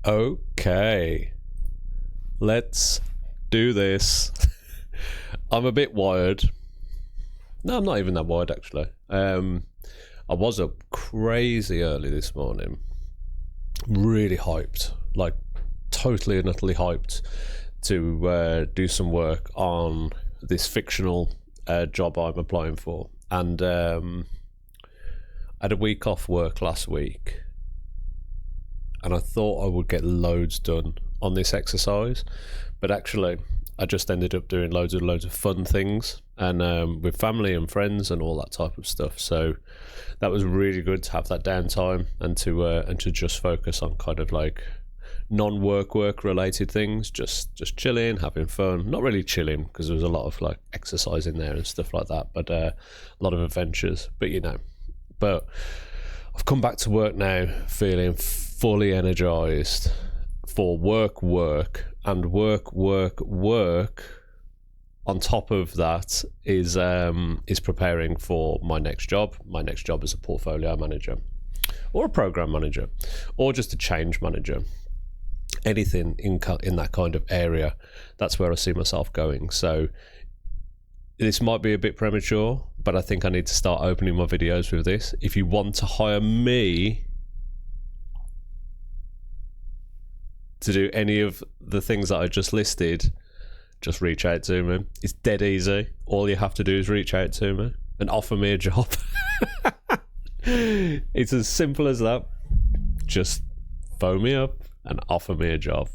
Okay, let's do this. I'm a bit wired. No, I'm not even that wired actually. I was up crazy early this morning. Really hyped, like totally and utterly hyped to do some work on this fictional job I'm applying for. And I had a week off work last week, and I thought I would get loads done on this exercise, but actually I just ended up doing loads of fun things, and with family and friends and all that type of stuff. So that was really good to have that downtime and to just focus on kind of like non-work related things, just chilling, having fun. Not really chilling because there was a lot of like exercise in there and stuff like that, but a lot of adventures. But I've come back to work now feeling fully energized for work, and work. On top of that is preparing for my next job. My next job is a portfolio manager, or a program manager, or just a change manager. Anything in that kind of area, that's where I see myself going. So this might be a bit premature, but I think I need to start opening my videos with this. If you want to hire me to do any of the things that I just listed, just reach out to me. It's dead easy. All you have to do is reach out to me and offer me a job. It's as simple as that. Just phone me up and offer me a job.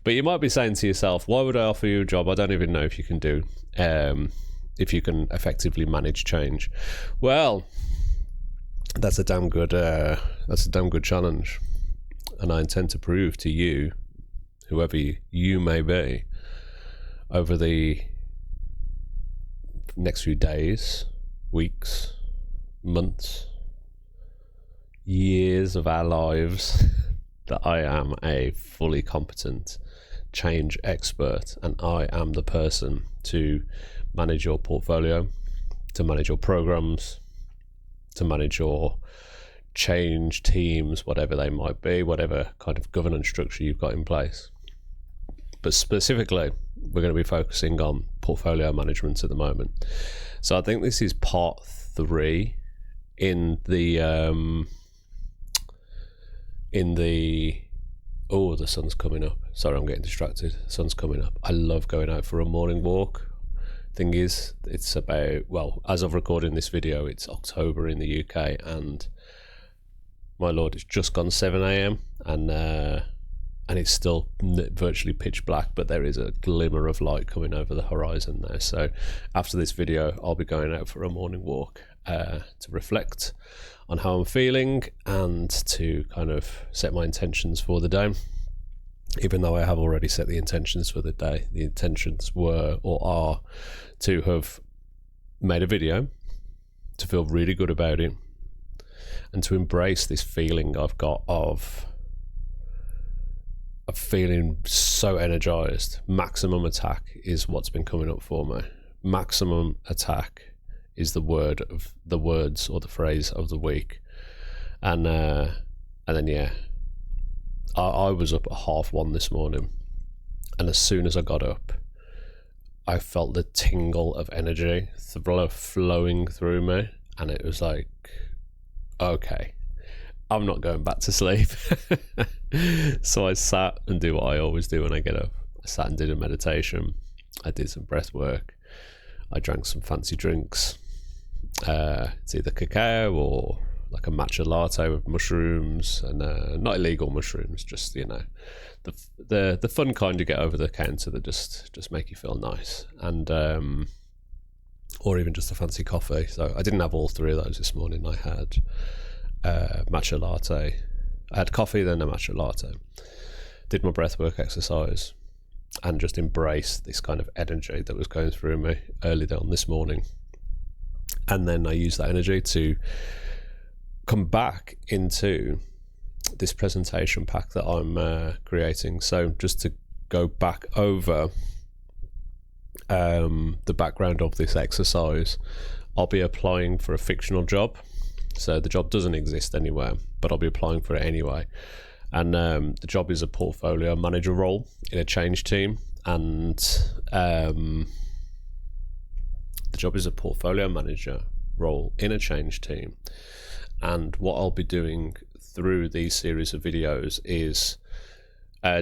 But you might be saying to yourself, why would I offer you a job? I don't even know if you can do, if you can effectively manage change. Well, that's a damn good challenge, and I intend to prove to you, whoever you may be, over the next few days, weeks, months, years of our lives, that I am a fully competent change expert, and I am the person to manage your portfolio, to manage your programs, to manage your change teams, whatever they might be, whatever kind of governance structure you've got in place. But specifically, we're going to be focusing on portfolio management at the moment. So I think this is part 3 in the oh, the sun's coming up. Sorry, I'm getting distracted. The sun's coming up. I love going out for a morning walk. Thing is, it's about, well, as of recording this video, it's October in the UK, and my lord, it's just gone 7 a.m. and it's still virtually pitch black, but there is a glimmer of light coming over the horizon there. So after this video, I'll be going out for a morning walk to reflect on how I'm feeling and to kind of set my intentions for the day. Even though I have already set the intentions for the day, the intentions were or are to have made a video, to feel really good about it, and to embrace this feeling I've got of feeling so energized. Maximum attack is what's been coming up for me. Maximum attack is the words or the phrase of the week. And then yeah, I was up at 1:30 this morning, and as soon as I got up, I felt the tingle of energy flowing through me, and it was like, okay, I'm not going back to sleep. So I sat and do what I always do when I get up. I sat and did a meditation. I did some breath work. I drank some fancy drinks. It's either cacao or like a matcha latte with mushrooms, and not illegal mushrooms, just, you know, the fun kind you get over the counter that just make you feel nice, and or even just a fancy coffee. So I didn't have all 3 of those this morning. I had matcha latte. I had coffee, then a matcha latte. Did my breathwork exercise and just embraced this kind of energy that was going through me early on this morning. And then I used that energy to come back into this presentation pack that I'm creating. So just to go back over the background of this exercise, I'll be applying for a fictional job. So the job doesn't exist anywhere, but I'll be applying for it anyway. And the job is a portfolio manager role in a change team, and the job is a portfolio manager role in a change team. And what I'll be doing through these series of videos is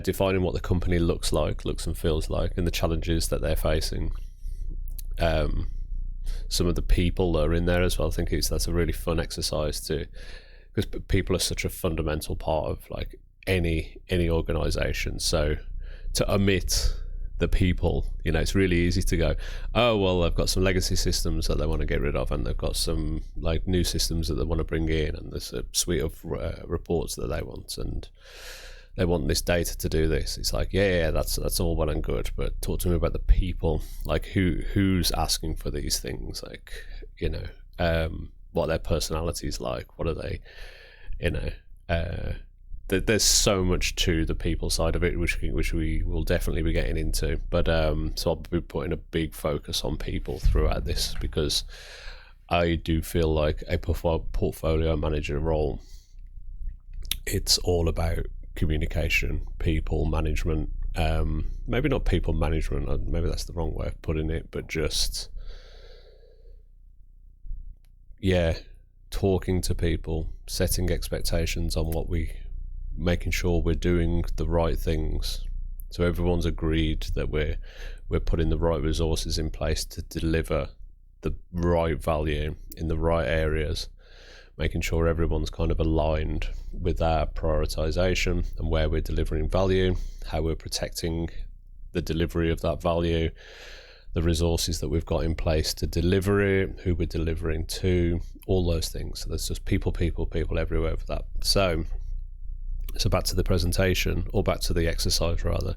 defining what the company looks and feels like, and the challenges that they're facing. Some of the people that are in there as well. I think that's a really fun exercise too, because people are such a fundamental part of like any organization. So to omit the people, it's really easy to go, oh well, they've got some legacy systems that they want to get rid of, and they've got some like new systems that they want to bring in, and there's a suite of reports that they want, and they want this data to do this. It's like, yeah, that's all well and good, but talk to me about the people, like who's asking for these things, like, what their personalities like, what are they, there's so much to the people side of it, which we will definitely be getting into. But so I'll be putting a big focus on people throughout this, because I do feel like a portfolio manager role, it's all about communication, people management. Maybe not people management, maybe that's the wrong way of putting it, but just, talking to people, setting expectations on making sure we're doing the right things, so everyone's agreed that we're putting the right resources in place to deliver the right value in the right areas, making sure everyone's kind of aligned with our prioritization and where we're delivering value, how we're protecting the delivery of that value, the resources that we've got in place to deliver it, who we're delivering to, all those things. So there's just people everywhere for that. So back to the presentation, or back to the exercise rather.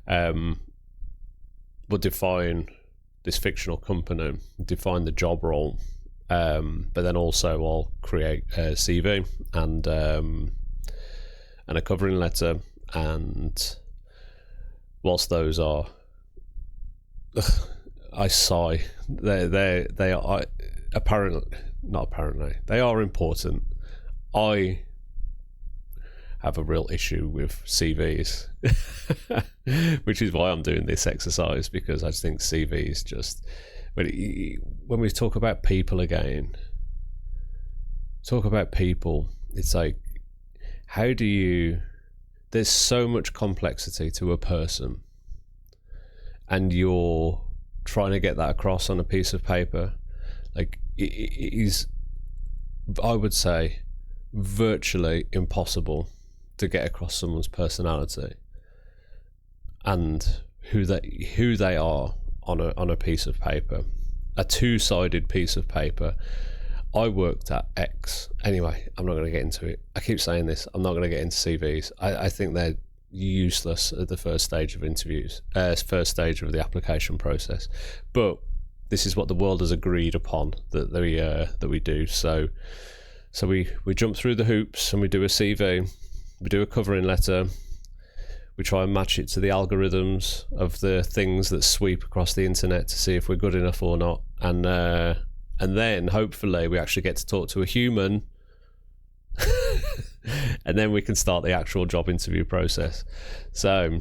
We'll define this fictional company, define the job role, but then also I'll create a CV and a covering letter. And whilst those are, I sigh, they are they are important. I have a real issue with CVs, which is why I'm doing this exercise, because I just think CVs just, when we talk about people again, it's like, there's so much complexity to a person, and you're trying to get that across on a piece of paper. Like, it is, I would say, virtually impossible to get across someone's personality and who they are on a piece of paper, a two-sided piece of paper. I worked at X. Anyway, I'm not going to get into it. I keep saying this. I'm not going to get into CVs. I think they're useless at the first stage of interviews, first stage of the application process. But this is what the world has agreed upon that we do. So we jump through the hoops, and we do a CV. We do a covering letter. We try and match it to the algorithms of the things that sweep across the internet to see if we're good enough or not. And then hopefully we actually get to talk to a human, and then we can start the actual job interview process. So,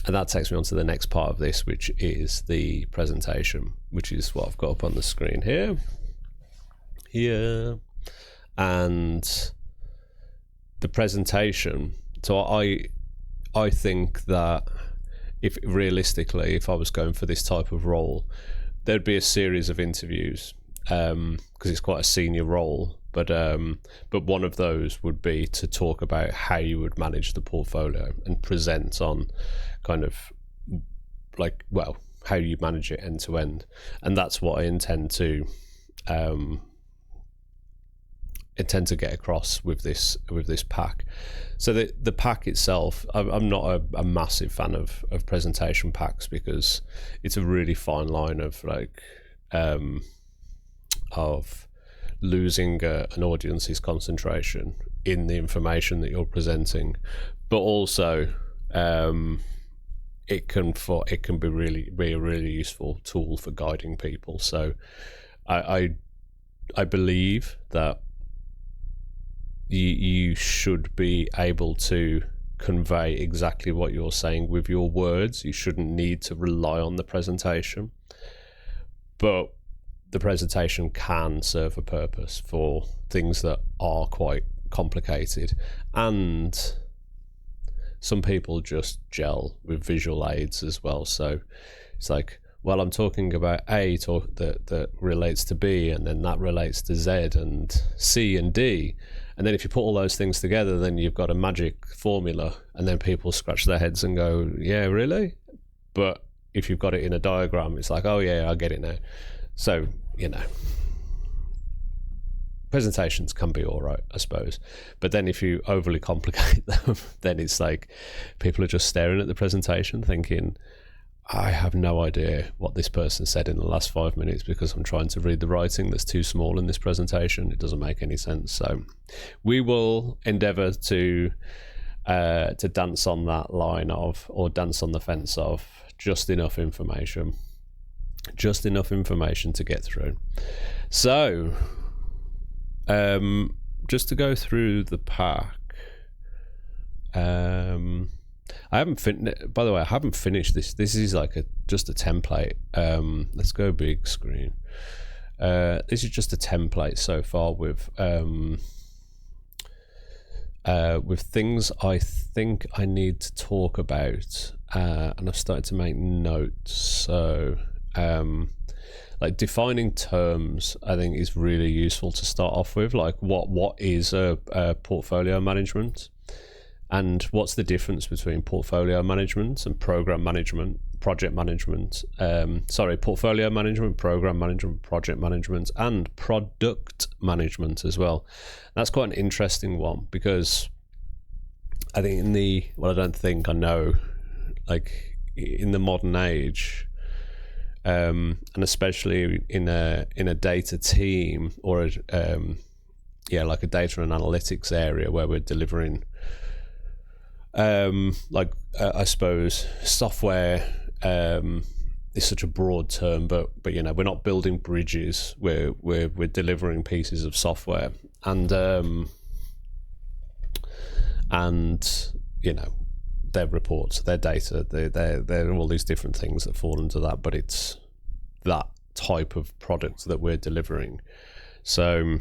and that takes me on to the next part of this, which is the presentation, which is what I've got up on the screen here. And the presentation, so I think that if I was going for this type of role, there'd be a series of interviews, because it's quite a senior role, but one of those would be to talk about how you would manage the portfolio and present on kind of like, well, how you manage it end to end. And that's what I intend to get across with this pack. So the pack itself, I'm not a massive fan of presentation packs, because it's a really fine line of like of losing an audience's concentration in the information that you're presenting, but also it can be a really useful tool for guiding people. So I believe that you should be able to convey exactly what you're saying with your words. You shouldn't need to rely on the presentation, but the presentation can serve a purpose for things that are quite complicated, and some people just gel with visual aids as well. So it's like, well, I'm talking about A that relates to B, and then that relates to Z and C and D. And then if you put all those things together, then you've got a magic formula, and then people scratch their heads and go, yeah, really? But if you've got it in a diagram, it's like, oh yeah, I get it now. So, presentations can be all right, I suppose. But then if you overly complicate them, then it's like people are just staring at the presentation thinking, I have no idea what this person said in the last 5 minutes because I'm trying to read the writing that's too small in this presentation. It doesn't make any sense. So we will endeavour to dance on that line of, or dance on the fence of, just enough information to get through. So just to go through the pack, I haven't finished this. This is like just a template. Let's go big screen. This is just a template so far with things I think I need to talk about, and I've started to make notes. So like defining terms, I think is really useful to start off with. Like what is a portfolio management? And what's the difference between portfolio management and program management, project management? Portfolio management, program management, project management, and product management as well. That's quite an interesting one because I think I know, like in the modern age, and especially in a data team or like a data and analytics area where we're delivering. I suppose software is such a broad term, but we're not building bridges. We're delivering pieces of software, and their reports, their data, they're all these different things that fall into that. But it's that type of product that we're delivering. So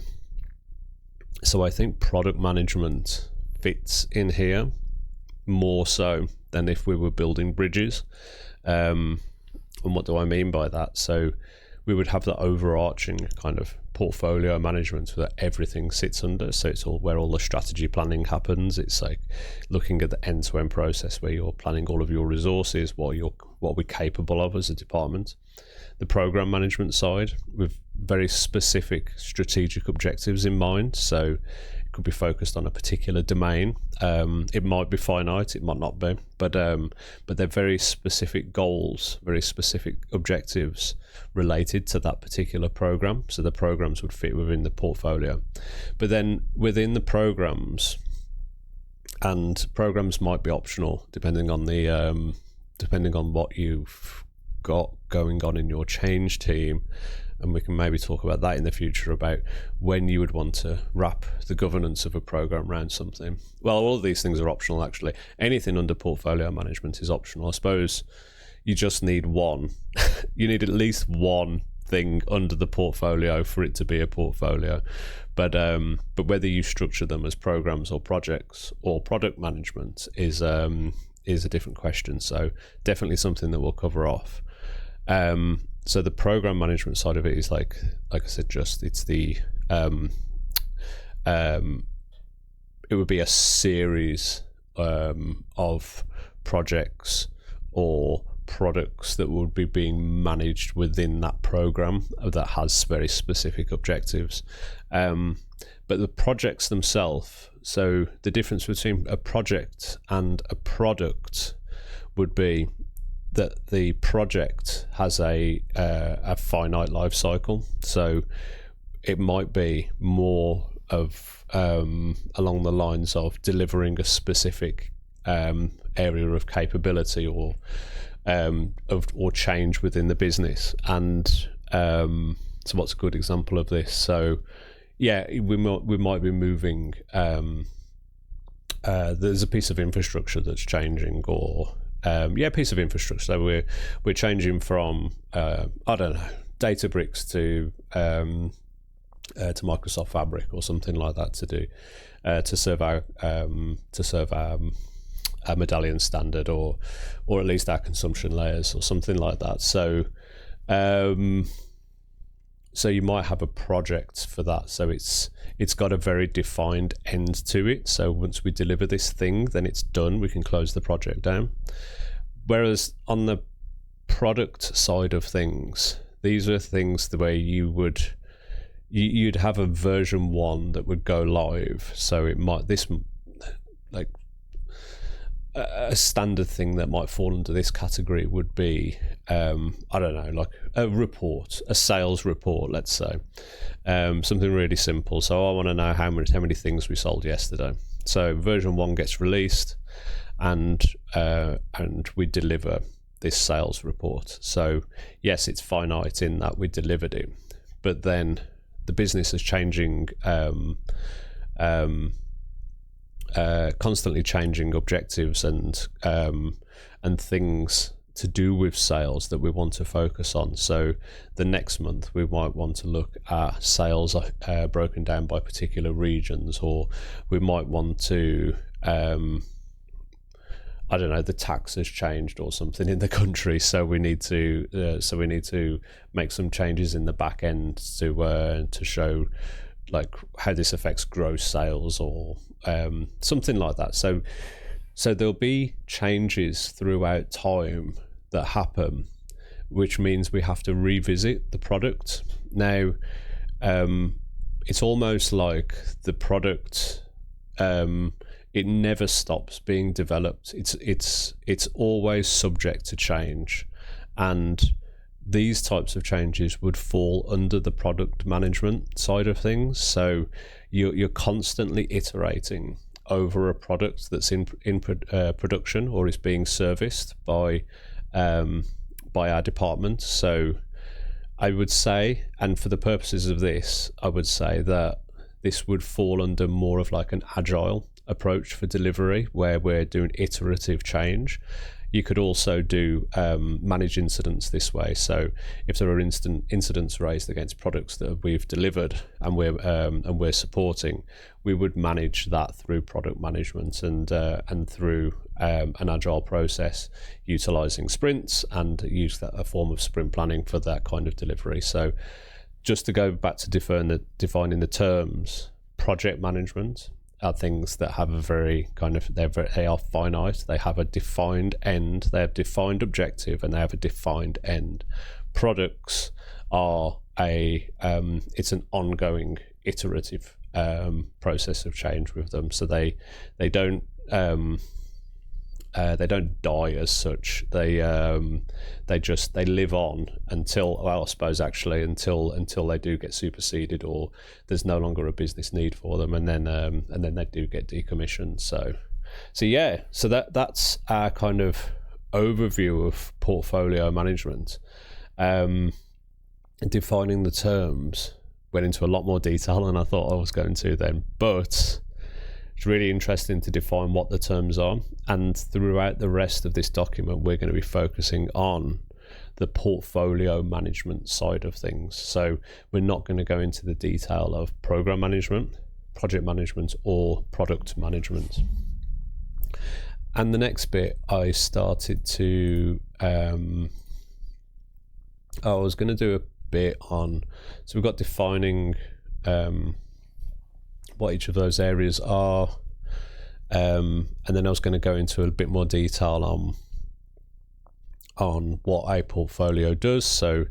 I think product management fits in here more so than if we were building bridges. And what do I mean by that? So we would have the overarching kind of portfolio management that everything sits under. So it's all where all the strategy planning happens. It's like looking at the end-to-end process where you're planning all of your resources, what we're capable of as a department. The program management side with very specific strategic objectives in mind. So could be focused on a particular domain. It might be finite, it might not be, but they're very specific goals, very specific objectives related to that particular program. So the programs would fit within the portfolio, but then within the programs, and programs might be optional depending on what you've got going on in your change team. And we can maybe talk about that in the future, about when you would want to wrap the governance of a program around something. Well, all of these things are optional, actually. Anything under portfolio management is optional. I suppose you just need one. You need at least one thing under the portfolio for it to be a portfolio. But whether you structure them as programs or projects or product management is a different question. So definitely something that we'll cover off. So the program management side of it is like I said, it's the it would be a series of projects or products that would be being managed within that program that has very specific objectives. But the projects themselves, so the difference between a project and a product would be that the project has a finite life cycle. So it might be more of along the lines of delivering a specific area of capability or change within the business. And so what's a good example of this? So yeah, we might be moving. There's a piece of infrastructure that's changing, or piece of infrastructure. So we're changing from I don't know, Databricks to Microsoft Fabric or something like that to serve our medallion standard, or at least our consumption layers or something like that. So so you might have a project for that. So it's got a very defined end to it. So once we deliver this thing, then it's done. We can close the project down. Whereas on the product side of things, these are things the way you'd have a version 1 that would go live. So it might, this like a standard thing that might fall under this category would be I don't know, like a report, a sales report, let's say, something really simple. So I want to know how many things we sold yesterday. So version 1 gets released, and we deliver this sales report. So yes, it's finite in that we delivered it, but then the business is changing, constantly changing objectives and things to do with sales that we want to focus on. So the next month we might want to look at sales broken down by particular regions, or we might want to I don't know, the tax has changed or something in the country, so we need to make some changes in the back end to show like how this affects gross sales, or something like that. So there'll be changes throughout time that happen, which means we have to revisit the product. Now, it's almost like the product, it never stops being developed. It's always subject to change, and these types of changes would fall under the product management side of things. So you're constantly iterating over a product that's in production or is being serviced by our department. So I would say, and for the purposes of this, I would say that this would fall under more of like an agile approach for delivery, where we're doing iterative change. You could also do manage incidents this way. So if there are incidents raised against products that we've delivered and we're supporting, we would manage that through product management and through an agile process, utilizing sprints, and use that a form of sprint planning for that kind of delivery. So just to go back to defining the terms, project management are things that have a very kind of, they are finite, they have a defined end, they have defined objective, and they have a defined end. Products are it's an ongoing iterative process of change with them. So they don't die as such. They live on until, well, I suppose actually until they do get superseded, or there's no longer a business need for them, and then they do get decommissioned. So that's our kind of overview of portfolio management. Defining the terms, went into a lot more detail than I thought I was going to then, but it's really interesting to define what the terms are, and throughout the rest of this document we're going to be focusing on the portfolio management side of things. So we're not going to go into the detail of program management, project management, or product management. And the next bit I started to I was going to do a bit on, so we've got defining what each of those areas are, and then I was going to go into a bit more detail on what a portfolio does. So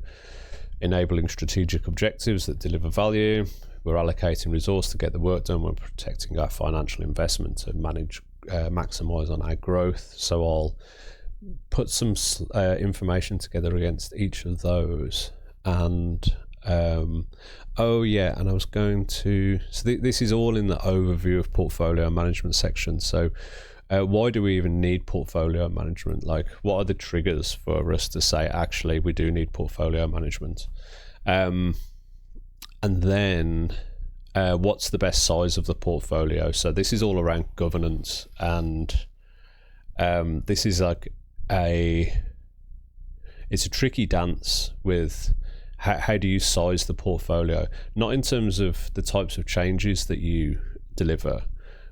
enabling strategic objectives that deliver value, we're allocating resource to get the work done, we're protecting our financial investment to maximize on our growth. So I'll put some information together against each of those. And and I was going to, so this is all in the overview of portfolio management section. So why do we even need portfolio management? Like, what are the triggers for us to say, actually, we do need portfolio management? And then what's the best size of the portfolio. So this is all around governance, and this is like it's a tricky dance with how do you size the portfolio, not in terms of the types of changes that you deliver,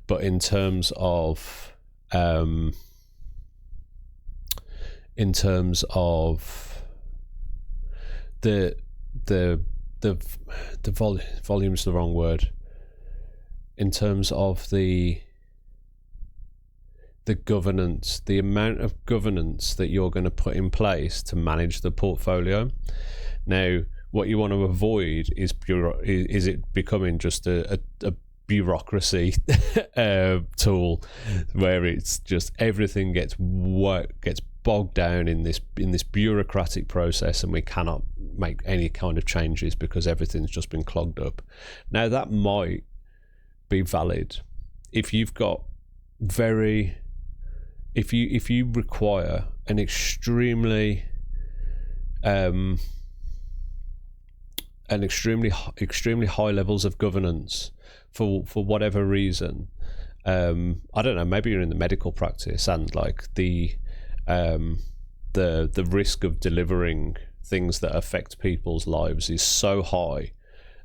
but in terms of the volume's the wrong word, in terms of the governance, the amount of governance that you're going to put in place to manage the portfolio. Now, what you want to avoid is it becoming just a bureaucracy tool where it's just everything gets bogged down in this bureaucratic process, and we cannot make any kind of changes because everything's just been clogged up. Now, that might be valid if you've got if you require an extremely high levels of governance for whatever reason. I don't know, maybe you're in the medical practice, and like the risk of delivering things that affect people's lives is so high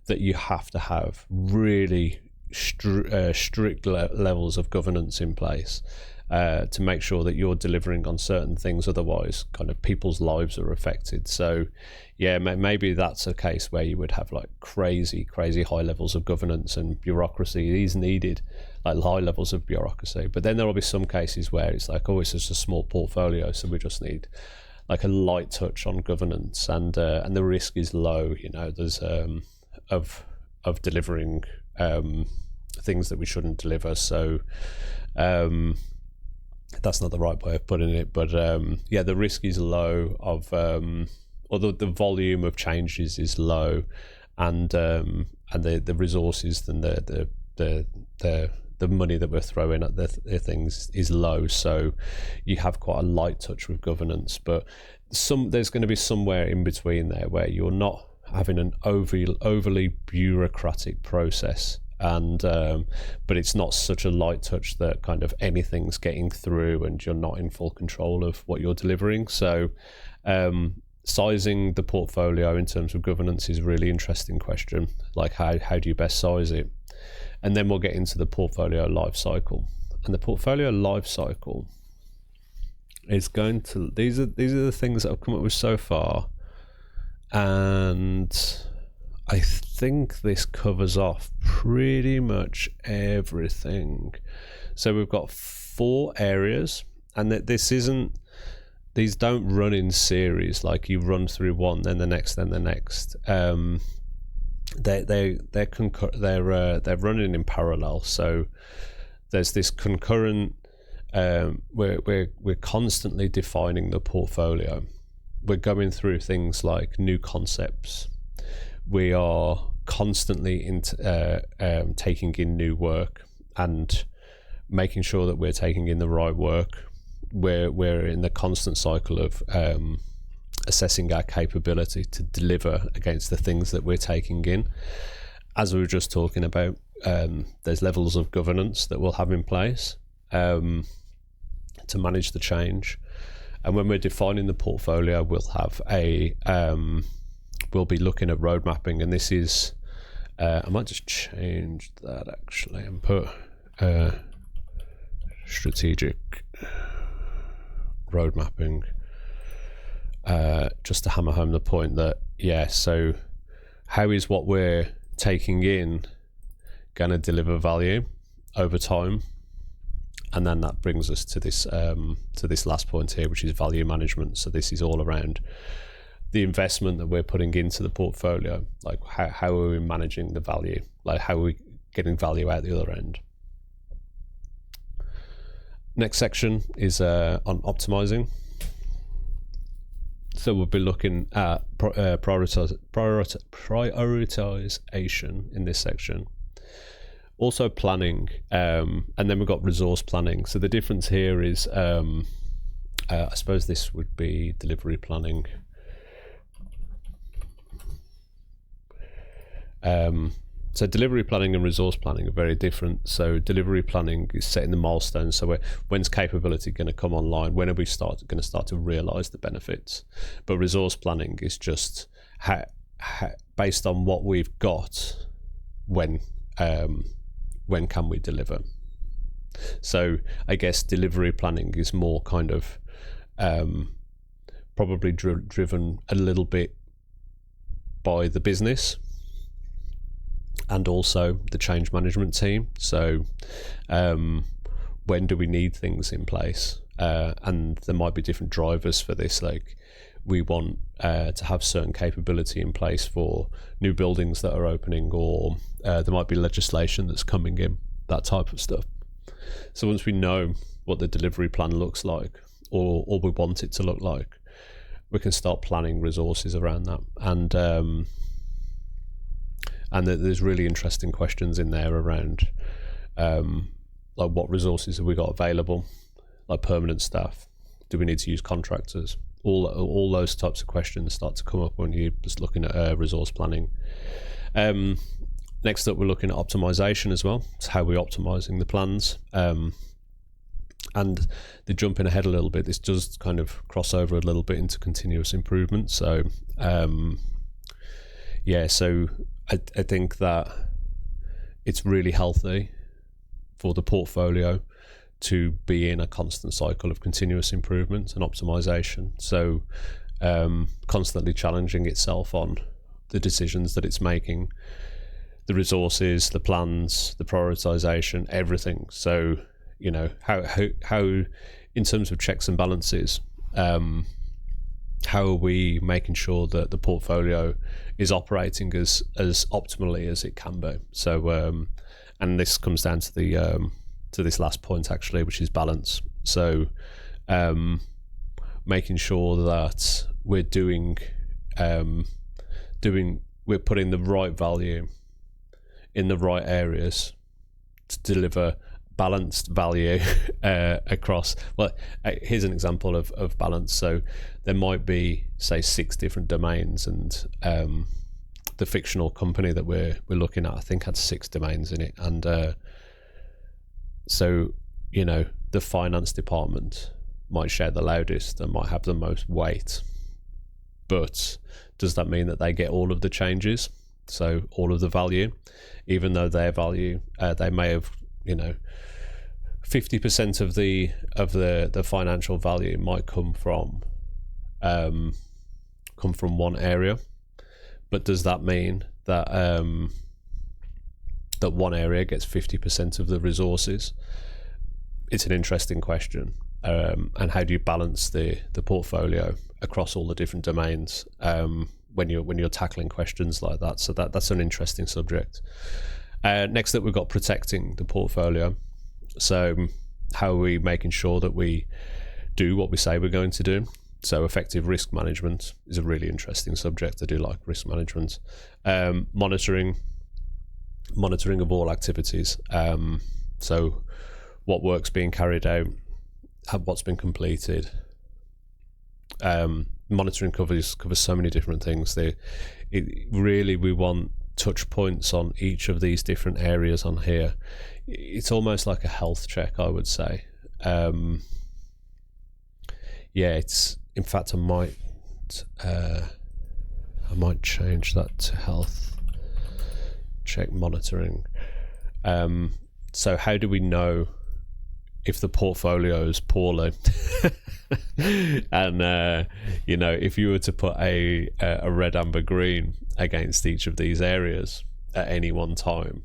that you have to have really strict levels of governance in place to make sure that you're delivering on certain things, otherwise kind of people's lives are affected. So yeah, maybe that's a case where you would have like crazy high levels of governance, and bureaucracy is needed, like high levels of bureaucracy. But then there will be some cases where it's like, oh, it's just a small portfolio, so we just need like a light touch on governance, and the risk is low, you know, there's of delivering things that we shouldn't deliver. So that's not the right way of putting it, but yeah, the risk is low of or the volume of changes is low, and the resources and the money that we're throwing at the things is low. So you have quite a light touch with governance, but there's going to be somewhere in between there where you're not having an overly bureaucratic process, and but it's not such a light touch that kind of anything's getting through and you're not in full control of what you're delivering. So sizing the portfolio in terms of governance is a really interesting question. Like how do you best size it? And then we'll get into the portfolio life cycle. And the portfolio life cycle is going to, these are the things that I've come up with so far, and I think this covers off pretty much everything. So we've got 4 areas, and these don't run in series, like you run through one, then the next, then the next. They're running in parallel. So there's this concurrent. We're constantly defining the portfolio. We're going through things like new concepts. We are constantly taking in new work and making sure that we're taking in the right work. We're in the constant cycle of assessing our capability to deliver against the things that we're taking in. As we were just talking about, there's levels of governance that we'll have in place to manage the change. And when we're defining the portfolio, we'll have we'll be looking at road mapping, and this is I might just change that actually and put strategic road mapping, just to hammer home the point that, yeah, so how is what we're taking in going to deliver value over time? And then that brings us to this last point here, which is value management. So this is all around the investment that we're putting into the portfolio. Like how are we managing the value? Like how are we getting value out the other end? Next section is on optimizing. So we'll be looking at prioritization in this section. Also planning, and then we've got resource planning. So the difference here is, I suppose this would be delivery planning. So delivery planning and resource planning are very different. So delivery planning is setting the milestones. So when's capability going to come online? When are we going to start to realise the benefits? But resource planning is just based on what we've got. When can we deliver? So I guess delivery planning is more kind of probably driven a little bit by the business and also the change management team. So when do we need things in place? And there might be different drivers for this. Like we want to have certain capability in place for new buildings that are opening, or there might be legislation that's coming in, that type of stuff. So once we know what the delivery plan looks like, or we want it to look like, we can start planning resources around that. And there's really interesting questions in there around like what resources have we got available, like permanent staff, do we need to use contractors? All those types of questions start to come up when you're just looking at resource planning. Next up, we're looking at optimization as well. It's how we're optimizing the plans. And the jumping ahead a little bit, this does kind of cross over a little bit into continuous improvement. So so I think that it's really healthy for the portfolio to be in a constant cycle of continuous improvement and optimization. So constantly challenging itself on the decisions that it's making, the resources, the plans, the prioritization, everything. So how in terms of checks and balances, how are we making sure that the portfolio is operating as optimally as it can be? So and this comes down to the to this last point actually, which is balance. So making sure that we're we're putting the right value in the right areas to deliver balanced value across. Well, here's an example of balance. So there might be, say, 6 different domains, and the fictional company that we're looking at, I think, had 6 domains in it. And so the finance department might share the loudest and might have the most weight, but does that mean that they get all of the changes, so all of the value, even though their value, they may have 50% of the financial value might come from one area, but does that mean that that one area gets 50% of the resources? It's an interesting question. And how do you balance the portfolio across all the different domains when you're tackling questions like that? So that's an interesting subject. Next up, we've got protecting the portfolio. So how are we making sure that we do what we say we're going to do? So effective risk management is a really interesting subject. I do like risk management. Monitoring of all activities. So what work's being carried out, what's been completed. Monitoring covers so many different things. We want touch points on each of these different areas on here. It's almost like a health check, I would say. It's, in fact, I might change that to health check monitoring. So how do we know if the portfolio is poorly? And if you were to put a red, amber, green against each of these areas at any one time,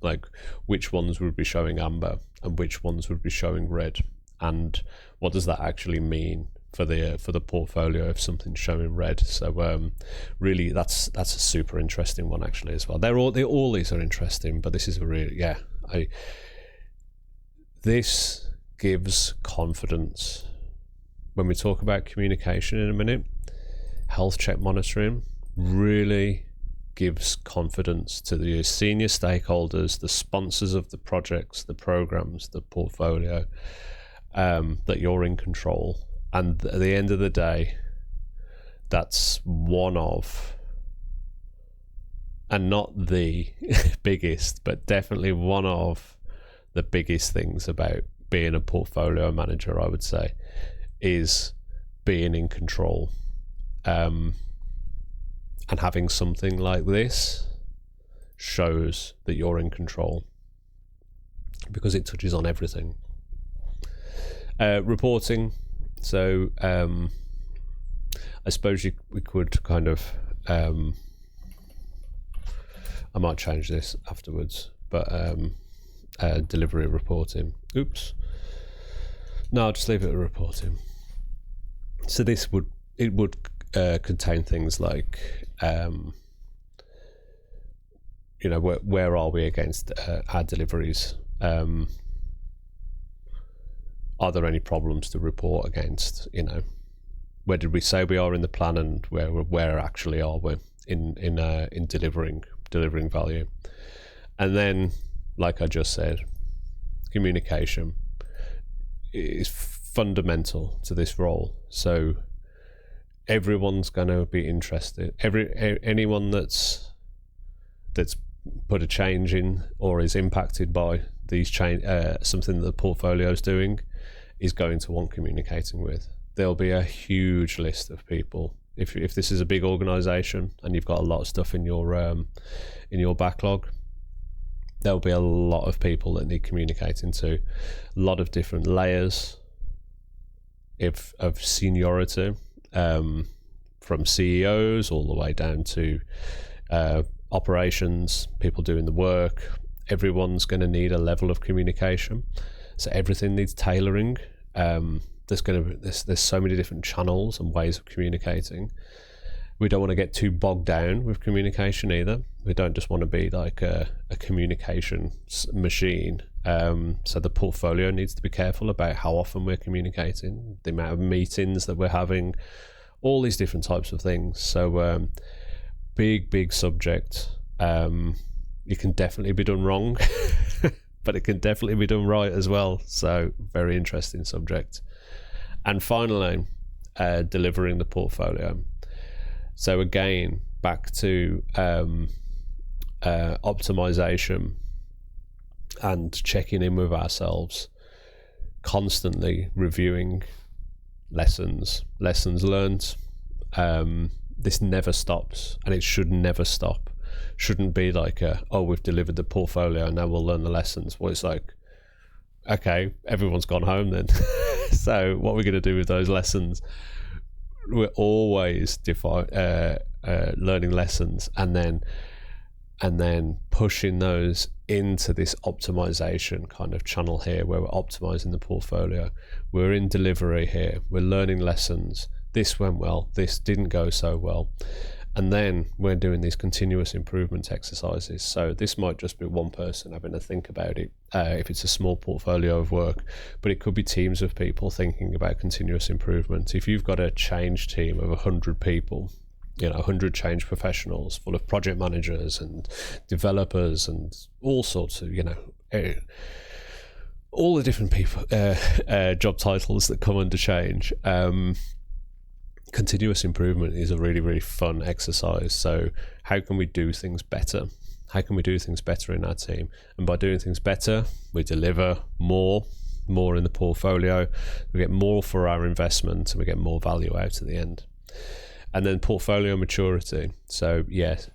like which ones would be showing amber and which ones would be showing red, and what does that actually mean for the portfolio if something's showing red? So really that's a super interesting one actually as well. All these are interesting, but this is a really this gives confidence. When we talk about communication in a minute, health check monitoring really gives confidence to the senior stakeholders, the sponsors of the projects, the programs, the portfolio, that you're in control. And at the end of the day, that's one of and not the biggest, but definitely one of the biggest things about being a portfolio manager, I would say, is being in control. And having something like this shows that you're in control, because it touches on everything. Reporting. So I suppose we could kind of, I might change this afterwards, but delivery reporting. Oops. No, I'll just leave it at reporting. So this would contain things like, where are we against our deliveries? Are there any problems to report against? Where did we say we are in the plan, and where actually are we in delivering value? And then, like I just said, communication is fundamental to this role. So everyone's going to be interested. Anyone that's put a change in or is impacted by these something that the portfolio is doing, is going to want communicating with. There'll be a huge list of people. If this is a big organization and you've got a lot of stuff in your backlog, there'll be a lot of people that need communicating to, a lot of different layers of seniority, from CEOs all the way down to operations, people doing the work. Everyone's going to need a level of communication, so everything needs tailoring. There's so many different channels and ways of communicating. We don't want to get too bogged down with communication either. We don't just want to be like a communication machine. So the portfolio needs to be careful about how often we're communicating, the amount of meetings that we're having, all these different types of things. So big subject. It can definitely be done wrong, but it can definitely be done right as well. So very interesting subject. And finally, delivering the portfolio. So again, back to optimization and checking in with ourselves, constantly reviewing lessons learned. This never stops, and it should never stop. Shouldn't be like we've delivered the portfolio, now we'll learn the lessons. Well, it's like, okay, everyone's gone home then. So what are we going to do with those lessons? We're always learning lessons, and then pushing those into this optimization kind of channel here, where we're optimizing the portfolio. We're in delivery here, we're learning lessons. This went well, this didn't go so well. And then we're doing these continuous improvement exercises. So this might just be one person having to think about it, if it's a small portfolio of work, but it could be teams of people thinking about continuous improvement. If you've got a change team of 100 people, 100 change professionals full of project managers and developers and all sorts of, all the different people, job titles that come under change. Continuous improvement is a really, really fun exercise. So how can we do things better? How can we do things better in our team? And by doing things better, we deliver more in the portfolio, we get more for our investment, and we get more value out at the end. And then portfolio maturity. So yes,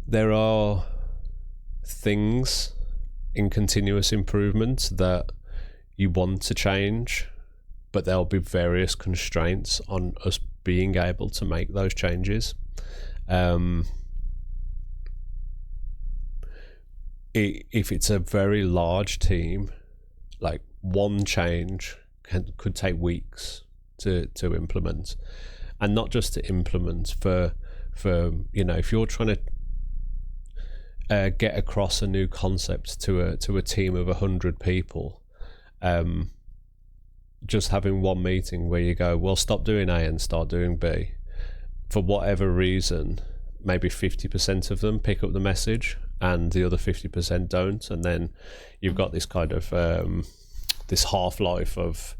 there are things in continuous improvement that you want to change, but there'll be various constraints on us being able to make those changes. If it's a very large team, like one change could take weeks to implement, and not just to implement for if you're trying to get across a new concept to a team of 100 people. Just having one meeting where you go, well, stop doing A and start doing B, for whatever reason, maybe 50% of them pick up the message and the other 50% don't, and then you've got this kind of this half-life of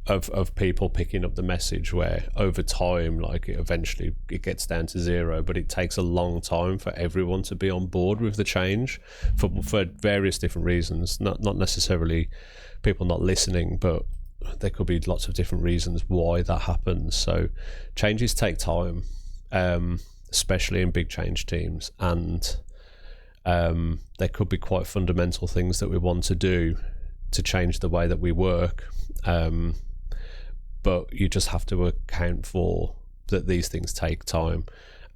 of people picking up the message, where over time, like, eventually it gets down to zero, but it takes a long time for everyone to be on board with the change for various different reasons. Not necessarily people not listening, but there could be lots of different reasons why that happens. So changes take time, especially in big change teams, and there could be quite fundamental things that we want to do to change the way that we work, but you just have to account for that these things take time.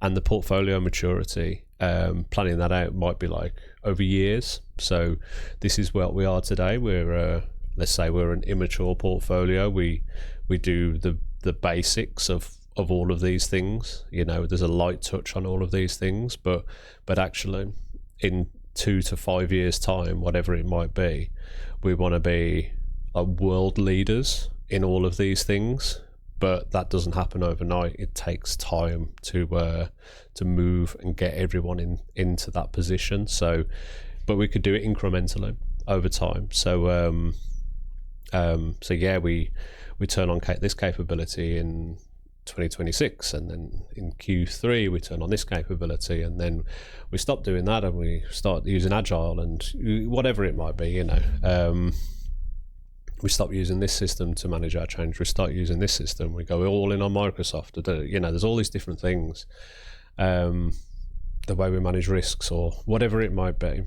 And the portfolio maturity, planning that out might be like over years. So this is what we are today. We're let's say we're an immature portfolio. We do the basics of all of these things. You know, there's a light touch on all of these things, but actually in 2 to 5 years time, whatever it might be, we want to be world leaders in all of these things. But that doesn't happen overnight. It takes time to move and get everyone into that position. So, but we could do it incrementally over time. So yeah, we turn on this capability in 2026, and then in Q3 we turn on this capability, and then we stop doing that and we start using agile and whatever it might be, you know. We stop using this system to manage our change. We start using this system. We go all in on Microsoft. You know, there's all these different things. The way we manage risks or whatever it might be.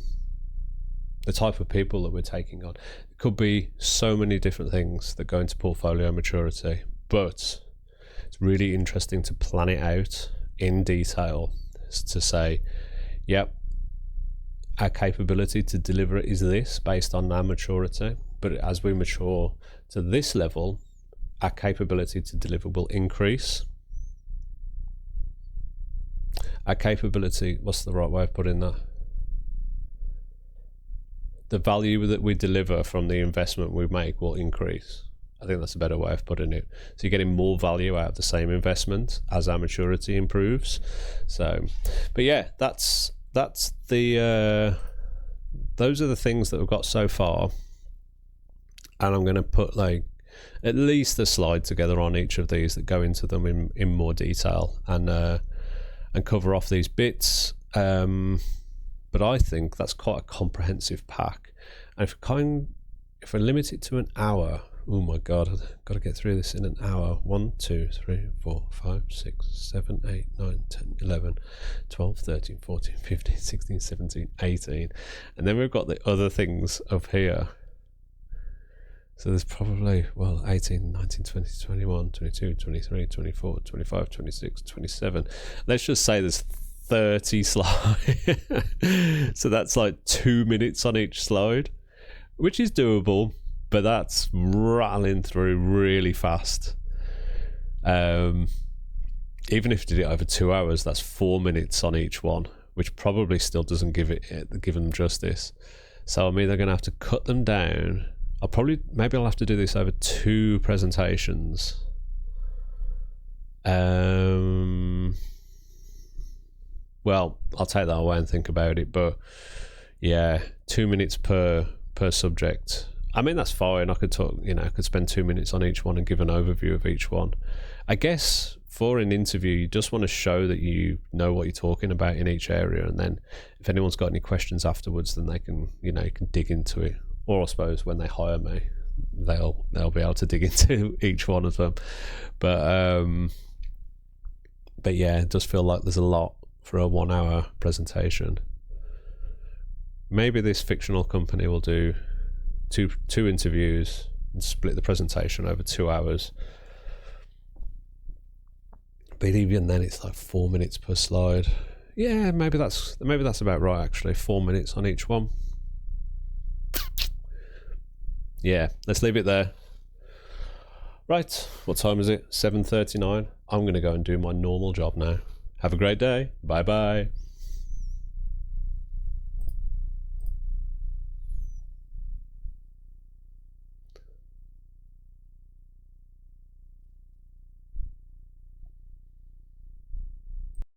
The type of people that we're taking on. It could be so many different things that go into portfolio maturity. But it's really interesting to plan it out in detail, to say, yep, our capability to deliver it is this based on our maturity. But as we mature to this level, our capability to deliver will increase. Our capability, what's the right way of putting that? The value that we deliver from the investment we make will increase. I think that's a better way of putting it. So you're getting more value out of the same investment as our maturity improves. So, but yeah, that's the those are the things that we've got so far. And I'm going to put like at least a slide together on each of these that go into them in more detail and cover off these bits. But I think that's quite a comprehensive pack. And if I limit it to an hour, oh my God, I've got to get through this in an hour. 1, 2, 3, 4, 5, 6, 7, 8, 9, 10, 11, 12, 13, 14, 15, 16, 17, 18. And then we've got the other things up here. So there's probably, 18, 19, 20, 21, 22, 23, 24, 25, 26, 27. Let's just say there's 30 slides. So that's like 2 minutes on each slide, which is doable, but that's rattling through really fast. Even if you did it over 2 hours, that's 4 minutes on each one, which probably still doesn't give them justice. So I'm either going to have to cut them down. Maybe I'll have to do this over 2 presentations. Well, I'll take that away and think about it. But yeah, 2 minutes per subject. I mean, that's fine. I could talk, I could spend 2 minutes on each one and give an overview of each one. I guess for an interview, you just want to show that you know what you're talking about in each area. And then if anyone's got any questions afterwards, then they can, you can dig into it. Or I suppose when they hire me, they'll be able to dig into each one of them. But yeah, it does feel like there's a lot for a 1 hour presentation. Maybe this fictional company will do two interviews and split the presentation over 2 hours. But even then, it's like 4 minutes per slide. Yeah, maybe that's about right actually. 4 minutes on each one. Yeah, let's leave it there. Right, what time is it? 7:39. I'm going to go and do my normal job now. Have a great day. Bye bye.